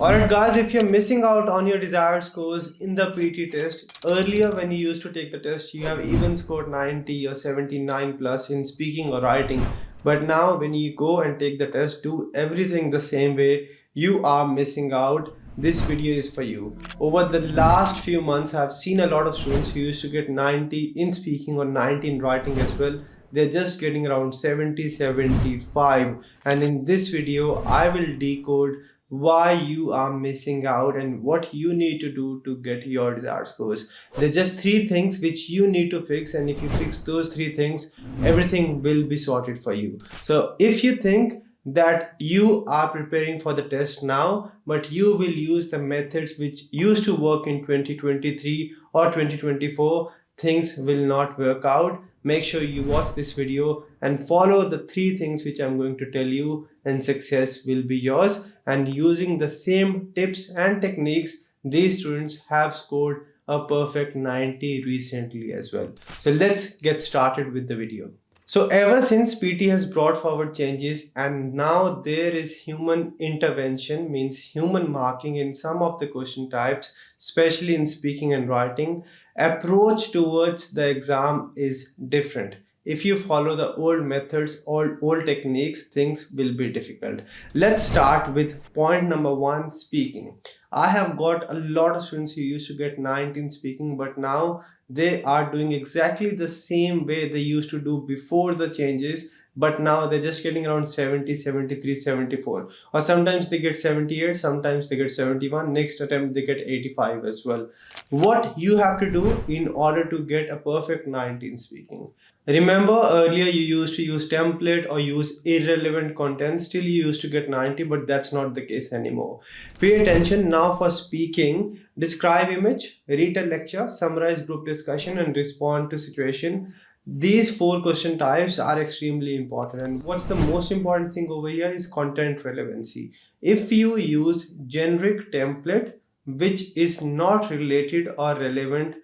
Alright guys, if you're missing out on your desired scores in the PT test, earlier when you used to take the test, you have even scored 90 or 79 plus in speaking or writing. But now when you go and take the test, do everything the same way, you are missing out. This video is for you. Over the last few months, I've seen a lot of students who used to get 90 in speaking or 90 in writing as well. They're just getting around 70, 75. And in this video, I will decode why you are missing out and what you need to do to get your desired scores. There's just three things which you need to fix, and if you fix those three things, everything will be sorted for you. So if you think that you are preparing for the test now, but you will use the methods which used to work in 2023 or 2024, things will not work out. Make sure you watch this video and follow the three things which I'm going to tell you, and success will be yours. And using the same tips and techniques, these students have scored a perfect 90 recently as well. So let's get started with the video. So ever since PT has brought forward changes, and now there is human intervention, means human marking in some of the question types, especially in speaking and writing, approach towards the exam is different. If you follow the old methods or old techniques, things will be difficult. Let's start with point number one, speaking. I have got a lot of students who used to get 19 speaking, but now they are doing exactly the same way they used to do before the changes, but now they're just getting around 70, 73, 74, or sometimes they get 78, sometimes they get 71, next attempt they get 85 as well. What you have to do in order to get a perfect 19 speaking: remember earlier you used to use template or use irrelevant content, still you used to get 90, but that's not the case anymore. Pay attention now. For speaking, describe image, retell lecture, summarize group discussion, and respond to situation. These four question types are extremely important, and what's the most important thing over here is content relevancy. If you use generic template which is not related or relevant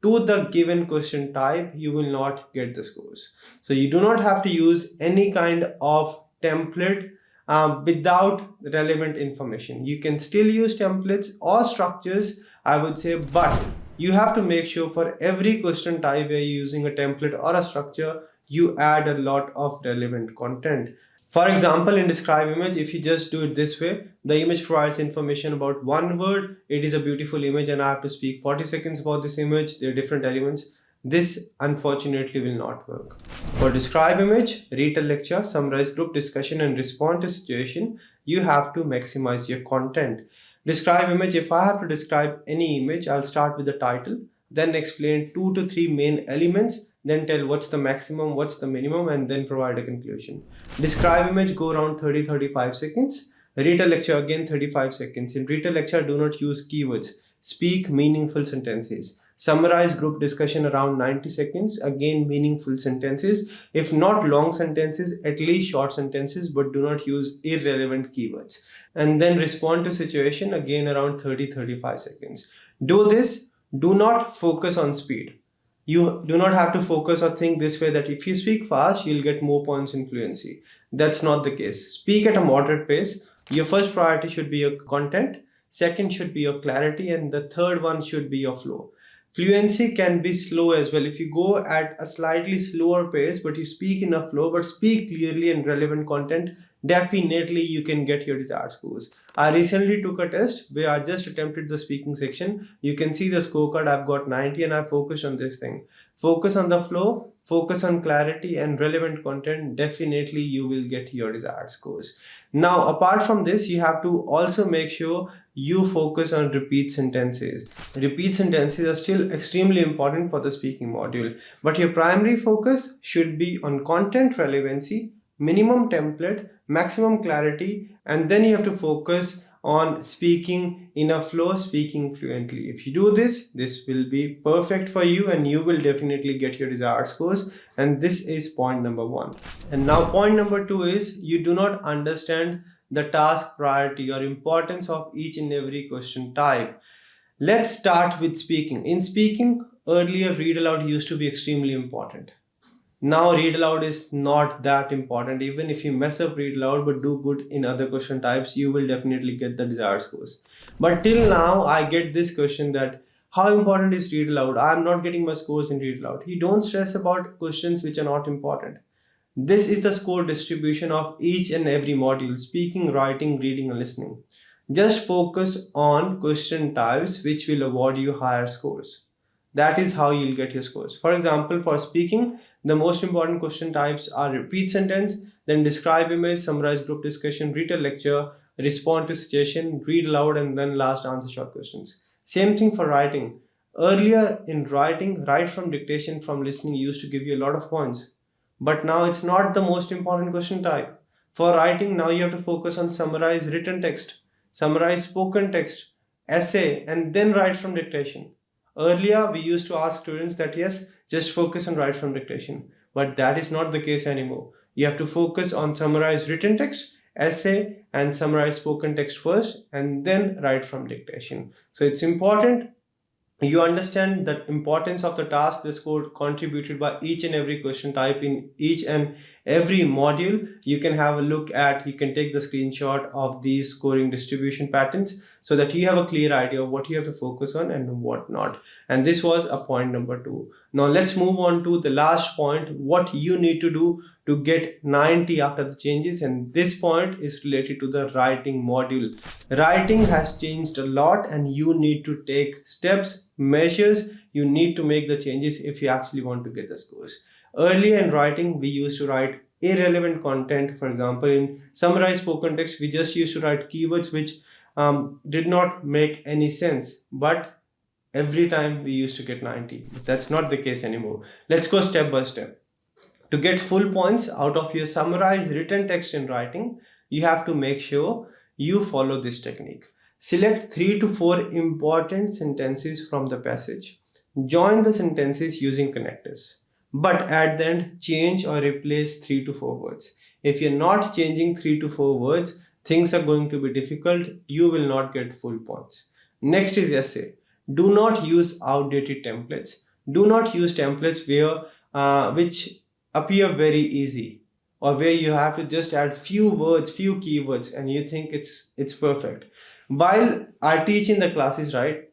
to the given question type, you will not get the scores. So you do not have to use any kind of template without relevant information. You can still use templates or structures, I would say, but you have to make sure for every question type where you're using a template or a structure, you add a lot of relevant content. For example, in describe image, if you just do it this way, the image provides information about one word. It is a beautiful image and I have to speak 40 seconds about this image. There are different elements. This unfortunately will not work. For describe image, read a lecture, summarize group discussion, and respond to situation, you have to maximize your content. Describe image, if I have to describe any image, I'll start with the title, then explain 2 to 3 main elements, then tell what's the maximum, what's the minimum, and then provide a conclusion. Describe image, go around 30-35 seconds. Read a lecture, again 35 seconds. In read a lecture, do not use keywords. Speak meaningful sentences. Summarize group discussion around 90 seconds, again meaningful sentences. If not long sentences, at least short sentences, but do not use irrelevant keywords. And then respond to situation, again around 30-35 seconds. Do this. Do not focus on speed. You do not have to focus or think this way that if you speak fast, you'll get more points in fluency. That's not the case. Speak at a moderate pace. Your first priority should be your content, second should be your clarity, and the third one should be your flow. Fluency can be slow as well. If you go at a slightly slower pace, but you speak in a flow, but speak clearly and relevant content, definitely you can get your desired scores. I recently took a test where I just attempted the speaking section. You can see the scorecard. I've got 90 and I focused on this thing. Focus on the flow, focus on clarity and relevant content. Definitely you will get your desired scores. Now, apart from this, you have to also make sure you focus on repeat sentences. Repeat sentences are still extremely important for the speaking module, but your primary focus should be on content relevancy, minimum template, maximum clarity, and then you have to focus on speaking in a flow, speaking fluently. If you do this, this will be perfect for you and you will definitely get your desired scores. And this is point number one. And now point number two is you do not understand the task priority or importance of each and every question type. Let's start with speaking. In speaking, earlier read aloud used to be extremely important. Now read aloud is not that important. Even if you mess up read aloud but do good in other question types, you will definitely get the desired scores. But till now I get this question that how important is read aloud? I'm not getting my scores in read aloud. You don't stress about questions which are not important. This is the score distribution of each and every module: speaking, writing, reading, and listening. Just focus on question types which will award you higher scores. That is how you'll get your scores. For example, for speaking, the most important question types are repeat sentence, then describe image, summarize group discussion, read a lecture, respond to suggestion, read aloud, and then last answer short questions. Same thing for writing. Earlier in writing, write from dictation, from listening used to give you a lot of points. But now it's not the most important question type. For writing, now you have to focus on summarize written text, summarize spoken text, essay, and then write from dictation. Earlier, we used to ask students that yes, just focus on write from dictation. But that is not the case anymore. You have to focus on summarize written text, essay, and summarize spoken text first, and then write from dictation. So it's important you understand the importance of the task, the score contributed by each and every question type in each and every module. You can have a look at, you can take the screenshot of these scoring distribution patterns so that you have a clear idea of what you have to focus on and what not. And this was a point number 2. Now let's move on to the last point, what you need to do to get 90 after the changes. And this point is related to the writing module. Writing has changed a lot and you need to take steps, measures. You need to make the changes if you actually want to get the scores. Earlier in writing, we used to write irrelevant content. For example, in summarized spoken text, we just used to write keywords which did not make any sense. But every time we used to get 90. That's not the case anymore. Let's go step by step. To get full points out of your summarized written text in writing, you have to make sure you follow this technique. Select 3 to 4 important sentences from the passage. Join the sentences using connectors. But at the end, change or replace 3 to 4 words. If you're not changing 3 to 4 words, things are going to be difficult. You will not get full points. Next is essay. Do not use outdated templates. Do not use templates which appear very easy, or where you have to just add few words, few keywords, and you think it's perfect. While I teach in the classes, right,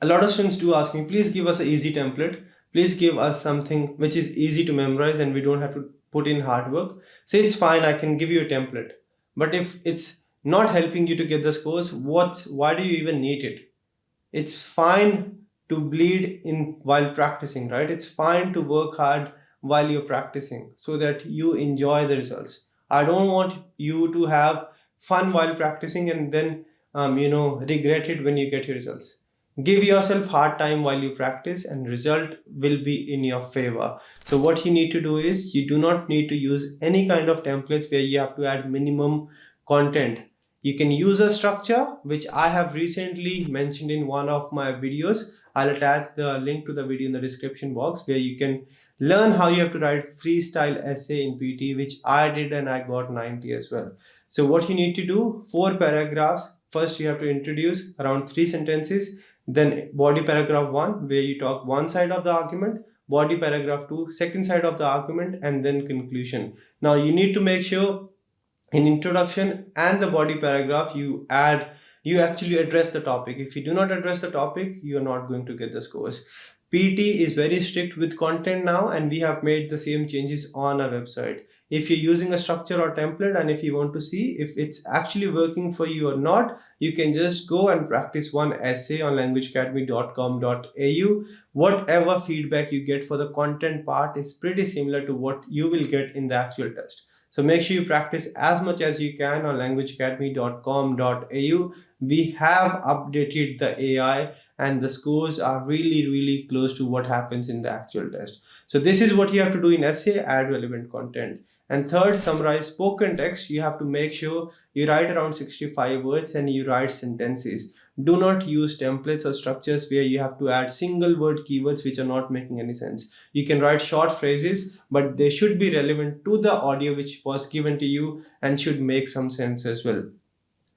a lot of students do ask me, please give us an easy template, please give us something which is easy to memorize and we don't have to put in hard work. Say it's fine, I can give you a template, but if it's not helping you to get the scores, why do you even need it? It's fine to bleed in while practicing, right? It's fine to work hard while you're practicing so that you enjoy the results. I don't want you to have fun while practicing and then regret it when you get your results. Give yourself hard time while you practice and result will be in your favor. So what you need to do is, you do not need to use any kind of templates where you have to add minimum content. You can use a structure which I have recently mentioned in one of my videos. I'll attach the link to the video in the description box, where you can learn how you have to write freestyle essay in PT, which I did and I got 90 as well. So what you need to do, 4 paragraphs. First you have to introduce around 3 sentences, then body paragraph 1 where you talk one side of the argument, body paragraph 2 second side of the argument, and then conclusion. Now you need to make sure in introduction and the body paragraph you actually address the topic. If you do not address the topic, you are not going to get the scores. PT is very strict with content now, and we have made the same changes on our website. If you're using a structure or template and if you want to see if it's actually working for you or not, you can just go and practice one essay on languageacademy.com.au. Whatever feedback you get for the content part is pretty similar to what you will get in the actual test. So make sure you practice as much as you can on languageacademy.com.au. We have updated the AI and the scores are really close to what happens in the actual test. So this is what you have to do in essay: add relevant content. And third, summarize spoken text. You have to make sure you write around 65 words and you write sentences. Do not use templates or structures where you have to add single word keywords which are not making any sense. You can write short phrases, but they should be relevant to the audio which was given to you and should make some sense as well.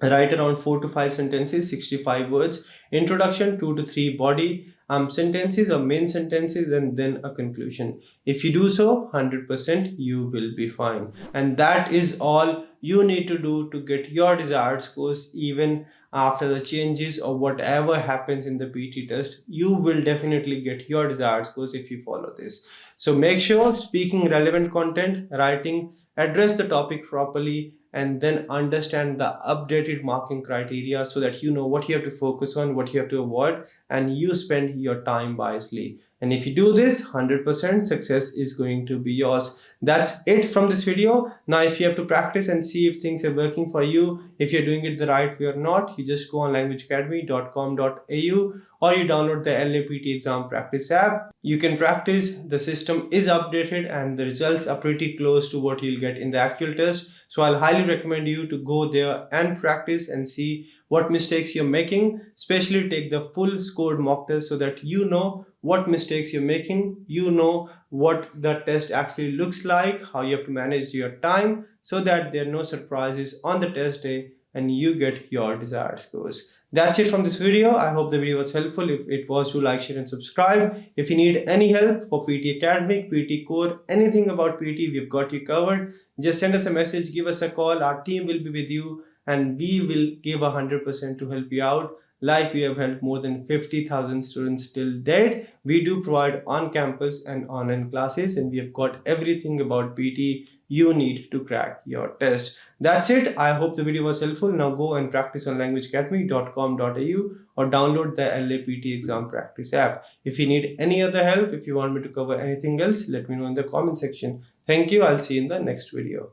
Write around 4 to 5 sentences, 65 words. Introduction, 2 to 3 body sentences or main sentences and then a conclusion. If you do so, 100% you will be fine. And that is all you need to do to get your desired scores. Even after the changes or whatever happens in the PT test, you will definitely get your desired scores if you follow this. So make sure speaking relevant content, writing, address the topic properly, and then understand the updated marking criteria so that you know what you have to focus on, what you have to avoid, and you spend your time wisely. And if you do this, 100% success is going to be yours. That's it from this video. Now, if you have to practice and see if things are working for you, if you're doing it the right way or not, you just go on languageacademy.com.au or you download the LAPT exam practice app. You can practice. The system is updated and the results are pretty close to what you'll get in the actual test. So I'll highly recommend you to go there and practice and see what mistakes you're making, especially take the full scored mock test so that you know what mistakes you're making, you know what the test actually looks like, how you have to manage your time so that there are no surprises on the test day and you get your desired scores. That's it from this video. I hope the video was helpful. If it was, do like, share and subscribe. If you need any help for PT Academic, PT Core, anything about PT, we've got you covered. Just send us a message, give us a call. Our team will be with you and we will give 100% to help you out. Like we have helped more than 50,000 students till date. We do provide on-campus and online classes and we have got everything about PT you need to crack your test. That's it. I hope the video was helpful. Now go and practice on languageacademy.com.au or download the LAPT exam practice app. If you need any other help, if you want me to cover anything else, let me know in the comment section. Thank you. I'll see you in the next video.